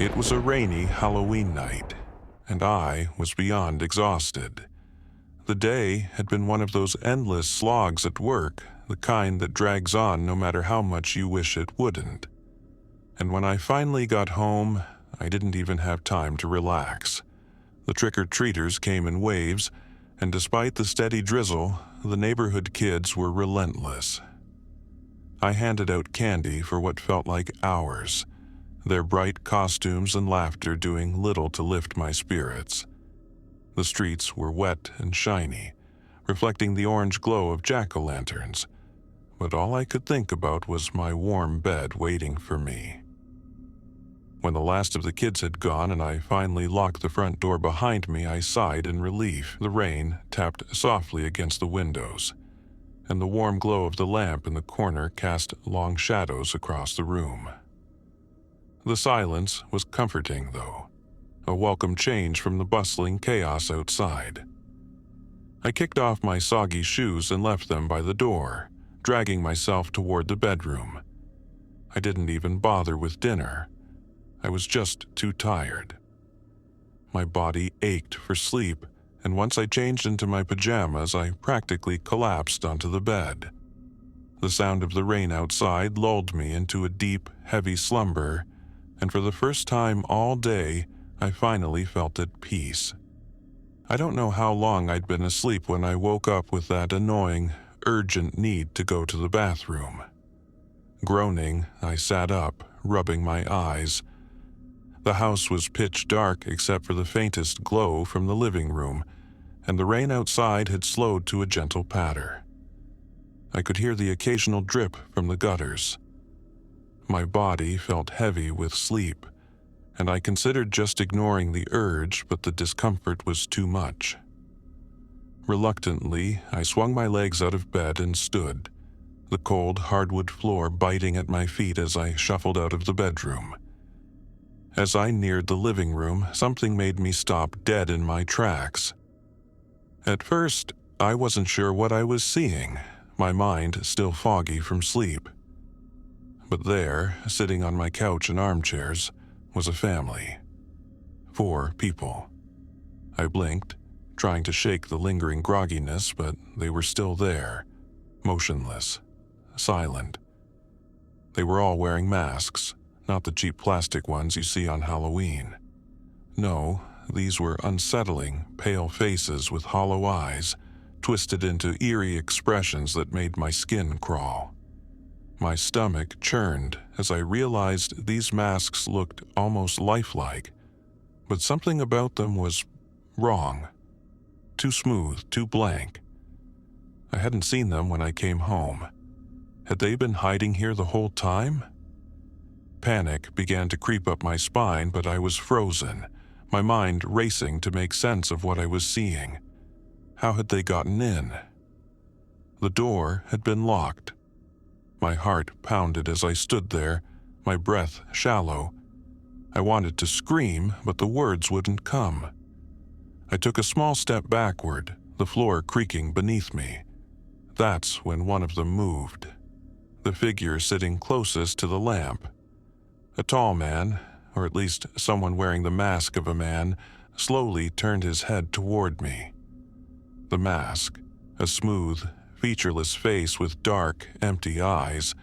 It was a rainy Halloween night, and I was beyond exhausted. The day had been one of those endless slogs at work, the kind that drags on no matter how much you wish it wouldn't. And when I finally got home, I didn't even have time to relax. The trick-or-treaters came in waves, and despite the steady drizzle, the neighborhood kids were relentless. I handed out candy for what felt like hours, their bright costumes and laughter doing little to lift my spirits. The streets were wet and shiny, reflecting the orange glow of jack-o'-lanterns, but all I could think about was my warm bed waiting for me. When the last of the kids had gone and I finally locked the front door behind me, I sighed in relief. The rain tapped softly against the windows, and the warm glow of the lamp in the corner cast long shadows across the room. The silence was comforting, though, a welcome change from the bustling chaos outside. I kicked off my soggy shoes and left them by the door, dragging myself toward the bedroom. I didn't even bother with dinner. I was just too tired. My body ached for sleep, and once I changed into my pajamas, I practically collapsed onto the bed. The sound of the rain outside lulled me into a deep, heavy slumber, and for the first time all day, I finally felt at peace. I don't know how long I'd been asleep when I woke up with that annoying, urgent need to go to the bathroom. Groaning, I sat up, rubbing my eyes. The house was pitch dark except for the faintest glow from the living room, and the rain outside had slowed to a gentle patter. I could hear the occasional drip from the gutters. My body felt heavy with sleep, and I considered just ignoring the urge, but the discomfort was too much. Reluctantly, I swung my legs out of bed and stood, the cold hardwood floor biting at my feet as I shuffled out of the bedroom. As I neared the living room, something made me stop dead in my tracks. At first, I wasn't sure what I was seeing, my mind still foggy from sleep. But there, sitting on my couch and armchairs, was a family. 4 people. I blinked, trying to shake the lingering grogginess, but they were still there, motionless, silent. They were all wearing masks, not the cheap plastic ones you see on Halloween. No, these were unsettling, pale faces with hollow eyes, twisted into eerie expressions that made my skin crawl. My stomach churned as I realized these masks looked almost lifelike, but something about them was wrong. Too smooth, too blank. I hadn't seen them when I came home. Had they been hiding here the whole time? Panic began to creep up my spine, but I was frozen, my mind racing to make sense of what I was seeing. How had they gotten in? The door had been locked. My heart pounded as I stood there, my breath shallow. I wanted to scream, but the words wouldn't come. I took a small step backward, the floor creaking beneath me. That's when one of them moved. The figure sitting closest to the lamp. A tall man, or at least someone wearing the mask of a man, slowly turned his head toward me. The mask, a smooth, featureless face with dark, empty eyes,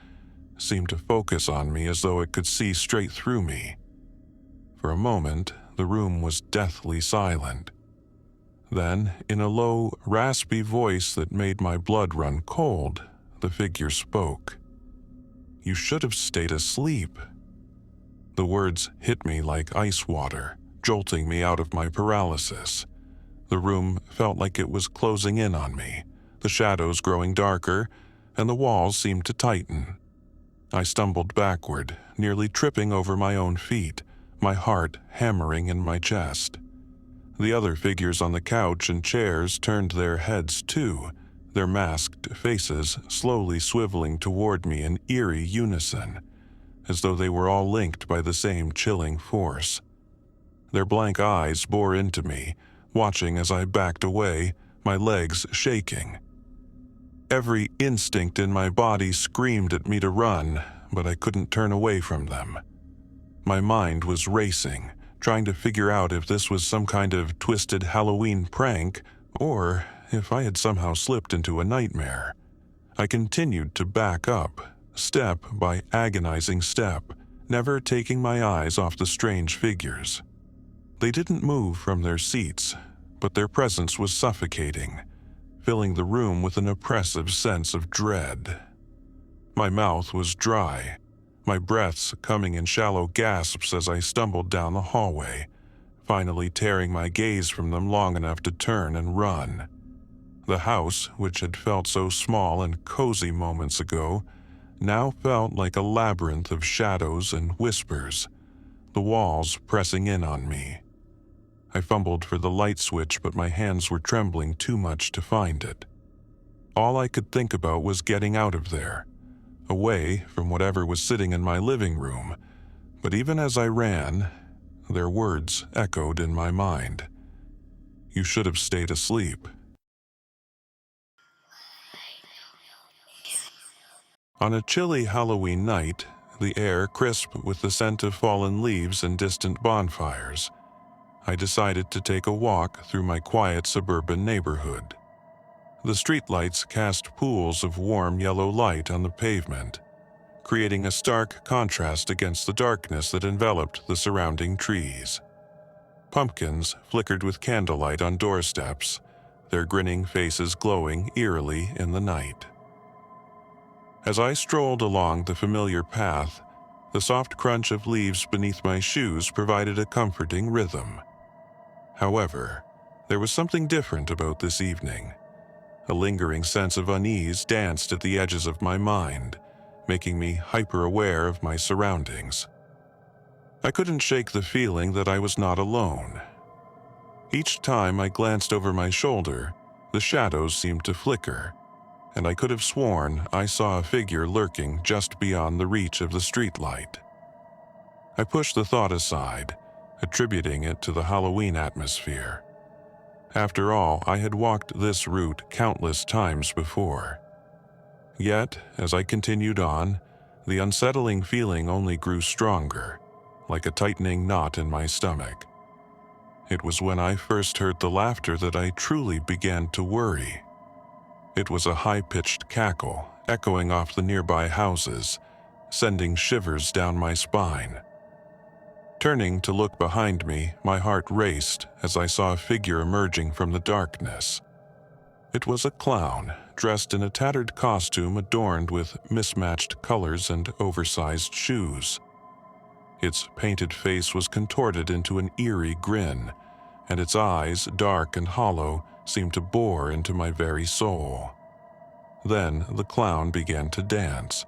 seemed to focus on me as though it could see straight through me. For a moment, the room was deathly silent. Then, in a low, raspy voice that made my blood run cold, the figure spoke. "You should have stayed asleep." The words hit me like ice water, jolting me out of my paralysis. The room felt like it was closing in on me, the shadows growing darker, and the walls seemed to tighten. I stumbled backward, nearly tripping over my own feet, my heart hammering in my chest. The other figures on the couch and chairs turned their heads too, their masked faces slowly swiveling toward me in eerie unison, as though they were all linked by the same chilling force. Their blank eyes bore into me, watching as I backed away, my legs shaking. Every instinct in my body screamed at me to run, but I couldn't turn away from them. My mind was racing, trying to figure out if this was some kind of twisted Halloween prank or if I had somehow slipped into a nightmare. I continued to back up, step by agonizing step, never taking my eyes off the strange figures. They didn't move from their seats, but their presence was suffocating, filling the room with an oppressive sense of dread. My mouth was dry, my breaths coming in shallow gasps as I stumbled down the hallway, finally tearing my gaze from them long enough to turn and run. The house, which had felt so small and cozy moments ago, now felt like a labyrinth of shadows and whispers, the walls pressing in on me. I fumbled for the light switch, but my hands were trembling too much to find it. All I could think about was getting out of there, away from whatever was sitting in my living room. But even as I ran, their words echoed in my mind. "You should have stayed asleep." On a chilly Halloween night, the air crisp with the scent of fallen leaves and distant bonfires, I decided to take a walk through my quiet suburban neighborhood. The streetlights cast pools of warm yellow light on the pavement, creating a stark contrast against the darkness that enveloped the surrounding trees. Pumpkins flickered with candlelight on doorsteps, their grinning faces glowing eerily in the night. As I strolled along the familiar path, the soft crunch of leaves beneath my shoes provided a comforting rhythm. However, there was something different about this evening. A lingering sense of unease danced at the edges of my mind, making me hyper-aware of my surroundings. I couldn't shake the feeling that I was not alone. Each time I glanced over my shoulder, the shadows seemed to flicker, and I could have sworn I saw a figure lurking just beyond the reach of the streetlight. I pushed the thought aside, attributing it to the Halloween atmosphere. After all, I had walked this route countless times before. Yet, as I continued on, the unsettling feeling only grew stronger, like a tightening knot in my stomach. It was when I first heard the laughter that I truly began to worry. It was a high-pitched cackle, echoing off the nearby houses, sending shivers down my spine. Turning to look behind me, my heart raced as I saw a figure emerging from the darkness. It was a clown, dressed in a tattered costume adorned with mismatched colors and oversized shoes. Its painted face was contorted into an eerie grin, and its eyes, dark and hollow, seemed to bore into my very soul. Then the clown began to dance.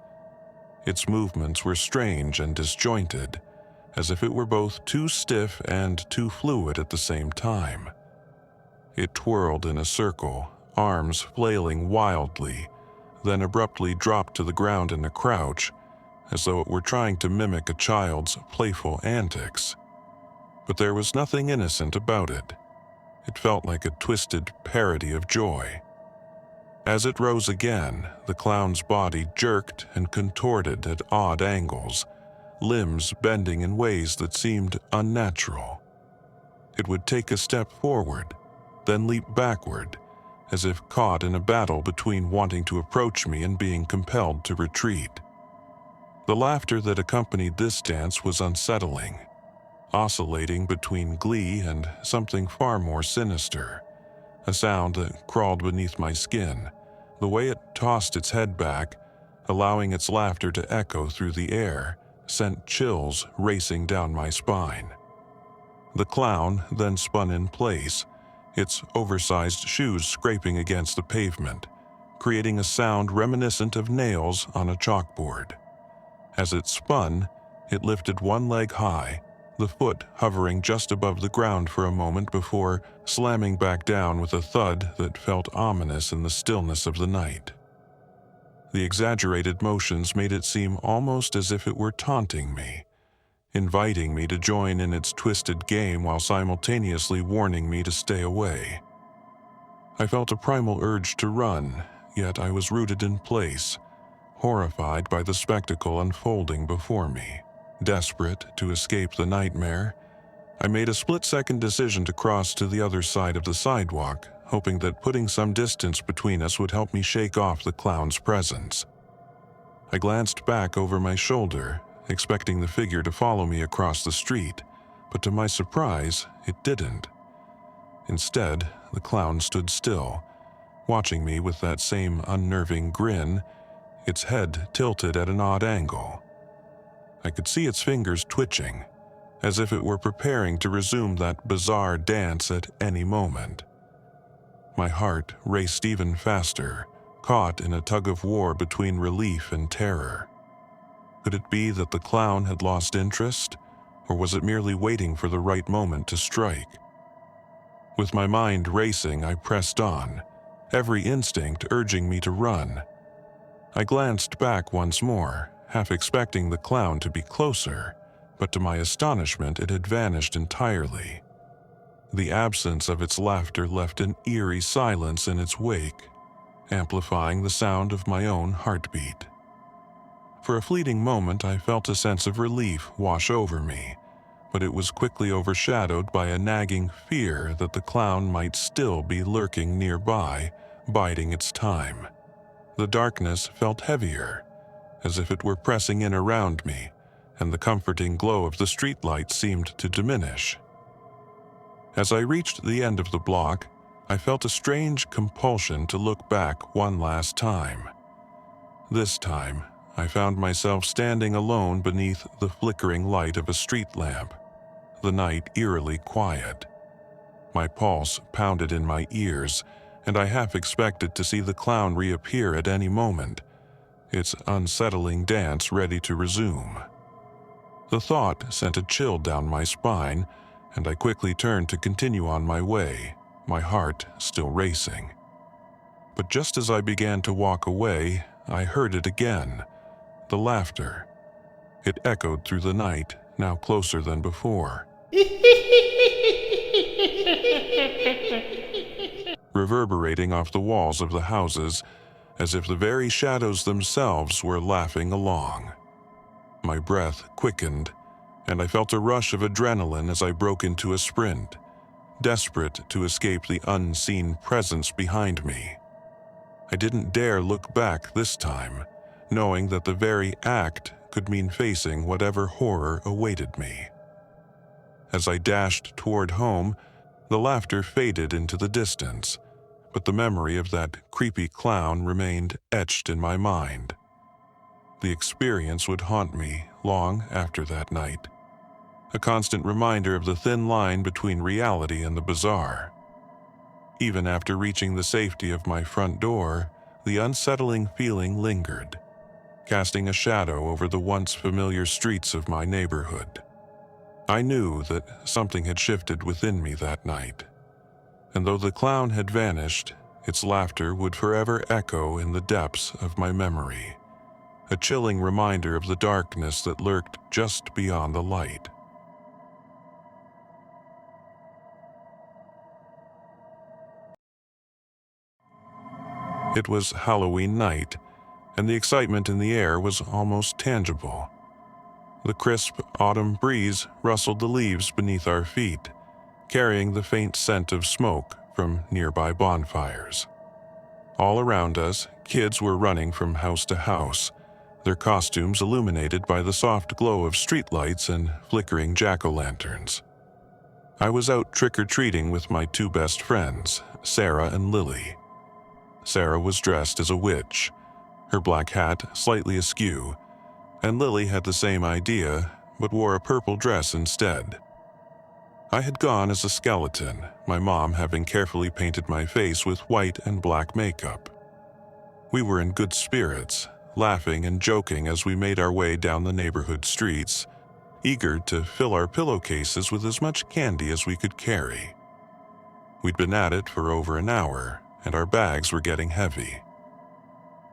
Its movements were strange and disjointed, as if it were both too stiff and too fluid at the same time. It twirled in a circle, arms flailing wildly, then abruptly dropped to the ground in a crouch, as though it were trying to mimic a child's playful antics. But there was nothing innocent about it. It felt like a twisted parody of joy. As it rose again, the clown's body jerked and contorted at odd angles, limbs bending in ways that seemed unnatural. It would take a step forward, then leap backward, as if caught in a battle between wanting to approach me and being compelled to retreat. The laughter that accompanied this dance was unsettling, oscillating between glee and something far more sinister, a sound that crawled beneath my skin. The way it tossed its head back, allowing its laughter to echo through the air, sent chills racing down my spine. The clown then spun in place, its oversized shoes scraping against the pavement, creating a sound reminiscent of nails on a chalkboard. As it spun, it lifted one leg high, the foot hovering just above the ground for a moment before slamming back down with a thud that felt ominous in the stillness of the night. The exaggerated motions made it seem almost as if it were taunting me, inviting me to join in its twisted game while simultaneously warning me to stay away. I felt a primal urge to run, yet I was rooted in place, horrified by the spectacle unfolding before me. Desperate to escape the nightmare, I made a split-second decision to cross to the other side of the sidewalk, hoping that putting some distance between us would help me shake off the clown's presence. I glanced back over my shoulder, expecting the figure to follow me across the street, but to my surprise, it didn't. Instead, the clown stood still, watching me with that same unnerving grin, its head tilted at an odd angle. I could see its fingers twitching, as if it were preparing to resume that bizarre dance at any moment. My heart raced even faster, caught in a tug-of-war between relief and terror. Could it be that the clown had lost interest, or was it merely waiting for the right moment to strike? With my mind racing, I pressed on, every instinct urging me to run. I glanced back once more, half expecting the clown to be closer, but to my astonishment it had vanished entirely. The absence of its laughter left an eerie silence in its wake, amplifying the sound of my own heartbeat. For a fleeting moment I felt a sense of relief wash over me, but it was quickly overshadowed by a nagging fear that the clown might still be lurking nearby, biding its time. The darkness felt heavier, as if it were pressing in around me, and the comforting glow of the streetlight seemed to diminish. As I reached the end of the block, I felt a strange compulsion to look back one last time. This time, I found myself standing alone beneath the flickering light of a street lamp, the night eerily quiet. My pulse pounded in my ears, and I half expected to see the clown reappear at any moment, its unsettling dance ready to resume. The thought sent a chill down my spine, and I quickly turned to continue on my way, my heart still racing. But just as I began to walk away, I heard it again, the laughter. It echoed through the night, now closer than before. Reverberating off the walls of the houses, as if the very shadows themselves were laughing along. My breath quickened, and I felt a rush of adrenaline as I broke into a sprint, desperate to escape the unseen presence behind me. I didn't dare look back this time, knowing that the very act could mean facing whatever horror awaited me. As I dashed toward home, the laughter faded into the distance, but the memory of that creepy clown remained etched in my mind. The experience would haunt me long after that night, a constant reminder of the thin line between reality and the bizarre. Even after reaching the safety of my front door, the unsettling feeling lingered, casting a shadow over the once familiar streets of my neighborhood. I knew that something had shifted within me that night, and though the clown had vanished, its laughter would forever echo in the depths of my memory, a chilling reminder of the darkness that lurked just beyond the light. It was Halloween night, and the excitement in the air was almost tangible. The crisp autumn breeze rustled the leaves beneath our feet, carrying the faint scent of smoke from nearby bonfires. All around us, kids were running from house to house, their costumes illuminated by the soft glow of streetlights and flickering jack-o'-lanterns. I was out trick-or-treating with my two best friends, Sarah and Lily. Sarah was dressed as a witch, her black hat slightly askew, and Lily had the same idea, but wore a purple dress instead. I had gone as a skeleton, my mom having carefully painted my face with white and black makeup. We were in good spirits, laughing and joking as we made our way down the neighborhood streets, eager to fill our pillowcases with as much candy as we could carry. We'd been at it for over an hour, and our bags were getting heavy.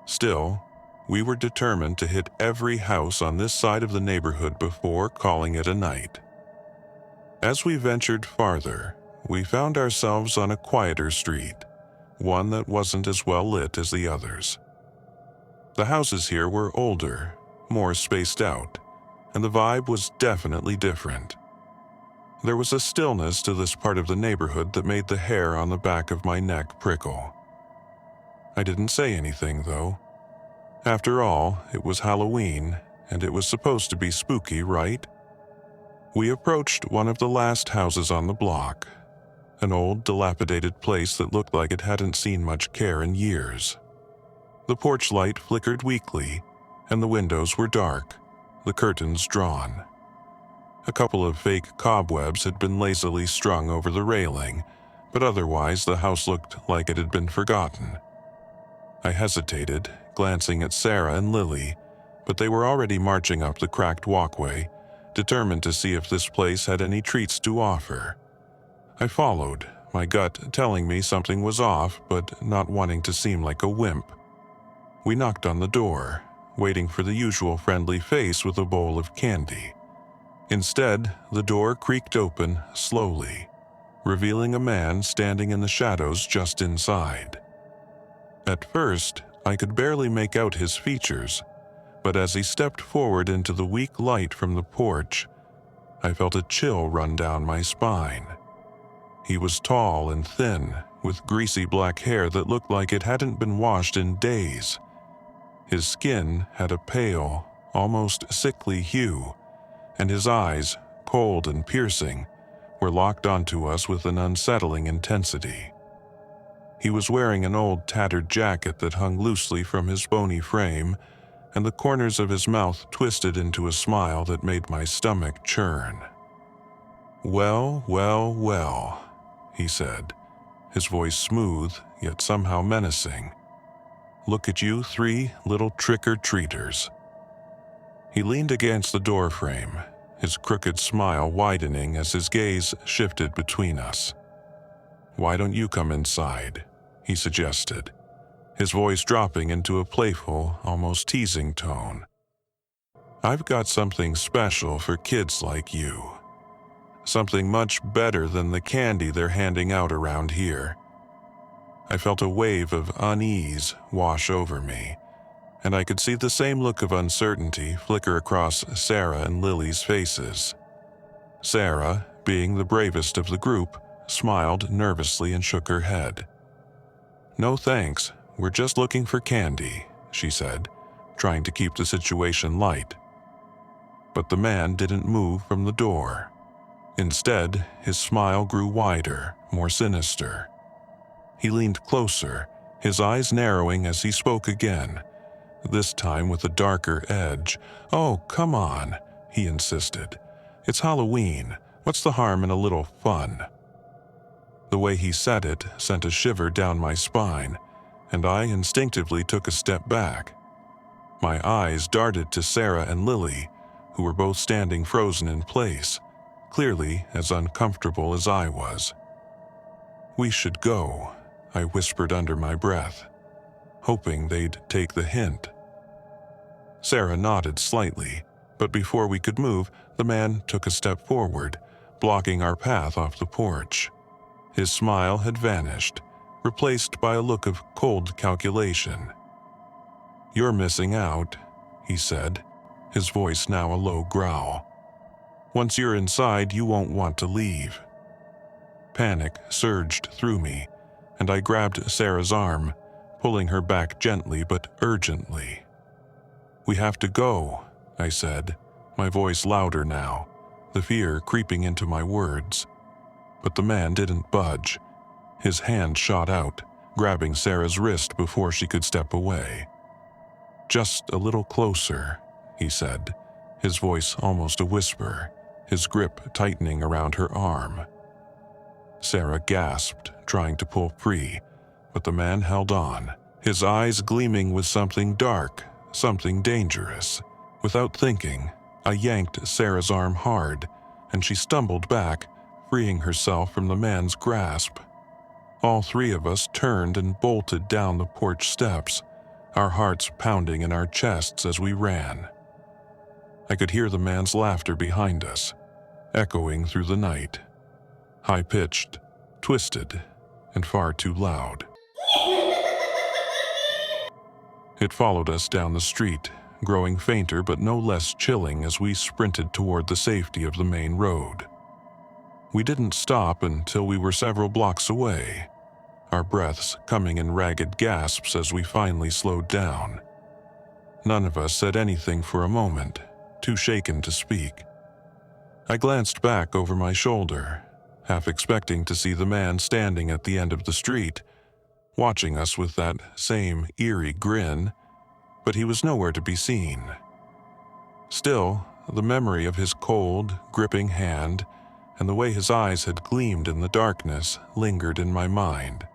Still, we were determined to hit every house on this side of the neighborhood before calling it a night. As we ventured farther, we found ourselves on a quieter street, one that wasn't as well lit as the others. The houses here were older, more spaced out, and the vibe was definitely different. There was a stillness to this part of the neighborhood that made the hair on the back of my neck prickle. I didn't say anything, though. After all, it was Halloween, and it was supposed to be spooky, right? We approached one of the last houses on the block, an old, dilapidated place that looked like it hadn't seen much care in years. The porch light flickered weakly, and the windows were dark, the curtains drawn. A couple of fake cobwebs had been lazily strung over the railing, but otherwise the house looked like it had been forgotten. I hesitated, glancing at Sarah and Lily, but they were already marching up the cracked walkway, determined to see if this place had any treats to offer. I followed, my gut telling me something was off, but not wanting to seem like a wimp. We knocked on the door, waiting for the usual friendly face with a bowl of candy. Instead, the door creaked open slowly, revealing a man standing in the shadows just inside. At first, I could barely make out his features, but as he stepped forward into the weak light from the porch, I felt a chill run down my spine. He was tall and thin, with greasy black hair that looked like it hadn't been washed in days. His skin had a pale, almost sickly hue, and his eyes, cold and piercing, were locked onto us with an unsettling intensity. He was wearing an old tattered jacket that hung loosely from his bony frame, and the corners of his mouth twisted into a smile that made my stomach churn. "Well, well, well," he said, his voice smooth yet somehow menacing. "Look at you three little trick-or-treaters." He leaned against the doorframe, his crooked smile widening as his gaze shifted between us. "Why don't you come inside?" he suggested, his voice dropping into a playful, almost teasing tone. "I've got something special for kids like you. Something much better than the candy they're handing out around here." I felt a wave of unease wash over me, and I could see the same look of uncertainty flicker across Sarah and Lily's faces. Sarah, being the bravest of the group, smiled nervously and shook her head. "No thanks, we're just looking for candy," she said, trying to keep the situation light. But the man didn't move from the door. Instead, his smile grew wider, more sinister. He leaned closer, his eyes narrowing as he spoke again, this time with a darker edge. "Oh, come on," he insisted. "It's Halloween. What's the harm in a little fun?" The way he said it sent a shiver down my spine, and I instinctively took a step back. My eyes darted to Sarah and Lily, who were both standing frozen in place, clearly as uncomfortable as I was. "We should go," I whispered under my breath, hoping they'd take the hint. Sarah nodded slightly, but before we could move, the man took a step forward, blocking our path off the porch. His smile had vanished, replaced by a look of cold calculation. "You're missing out," he said, his voice now a low growl. "Once you're inside, you won't want to leave." Panic surged through me, and I grabbed Sarah's arm, pulling her back gently but urgently. "We have to go," I said, my voice louder now, the fear creeping into my words. But the man didn't budge. His hand shot out, grabbing Sarah's wrist before she could step away. "Just a little closer," he said, his voice almost a whisper, his grip tightening around her arm. Sarah gasped, trying to pull free, but the man held on, his eyes gleaming with something dark, something dangerous. Without thinking, I yanked Sarah's arm hard, and she stumbled back, freeing herself from the man's grasp. All three of us turned and bolted down the porch steps, our hearts pounding in our chests as we ran. I could hear the man's laughter behind us, echoing through the night, high-pitched, twisted, and far too loud. It followed us down the street, growing fainter but no less chilling as we sprinted toward the safety of the main road. We didn't stop until we were several blocks away, our breaths coming in ragged gasps as we finally slowed down. None of us said anything for a moment, too shaken to speak. I glanced back over my shoulder, half expecting to see the man standing at the end of the street, watching us with that same eerie grin, but he was nowhere to be seen. Still, the memory of his cold, gripping hand and the way his eyes had gleamed in the darkness lingered in my mind,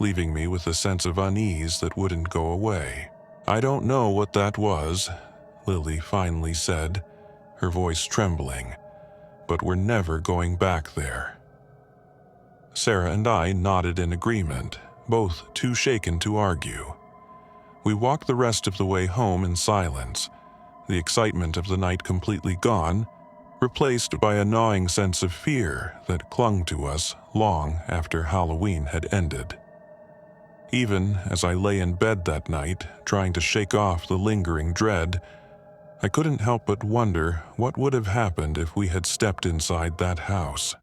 leaving me with a sense of unease that wouldn't go away. "I don't know what that was," Lily finally said, her voice trembling, "but we're never going back there." Sarah and I nodded in agreement, both too shaken to argue. We walked the rest of the way home in silence, the excitement of the night completely gone, replaced by a gnawing sense of fear that clung to us long after Halloween had ended. Even as I lay in bed that night, trying to shake off the lingering dread, I couldn't help but wonder what would have happened if we had stepped inside that house.